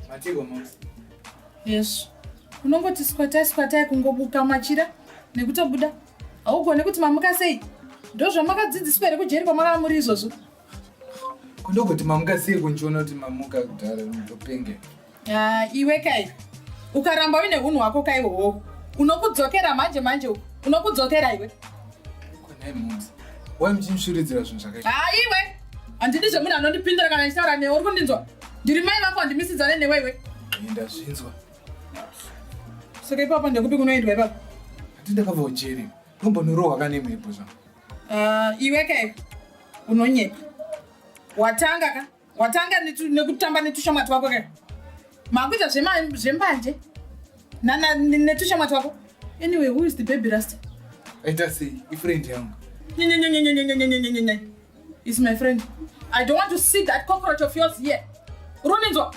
Matiko Max. Yes. Unongoti skwatai kungobuka machira nekutobuda. Haugone kuti mamuka sei? Ndozvo makadzidziswa here kujeri kwamakava muri izvozvo. Kundogoti mamuka sei kunchiona kuti mamuka kudhara ndopenge. Iwe kai. Ukaramba uine hunhu hwako kai hwohwo. Unokudzokera manje uko. Unokudzokera iwe. Konai Max. Wai muchinishuridzira zvinhu zvakaita. Iwe. Handidi zvemunhu anondipindura kana ndichitaura newe. Uri kundinzwa? Ndiri mai vako handimisidzane newe iwe. Ndazvinzwa. Saka ipapo ndekupi kunoendwa ipapo? Handindakabva ujeri. Nombonorohwa kane mhepo zvangu. Iwe kai. Unonyepa. Watanga nekutamba netushamwa twako kai. Makuita zvembanje. Netushamwa twako. Anyway, who is the baby rasta? Aita sei, ifriend yangu. He's my friend. I don't want to see that cockroach of yours here. Runinzwa.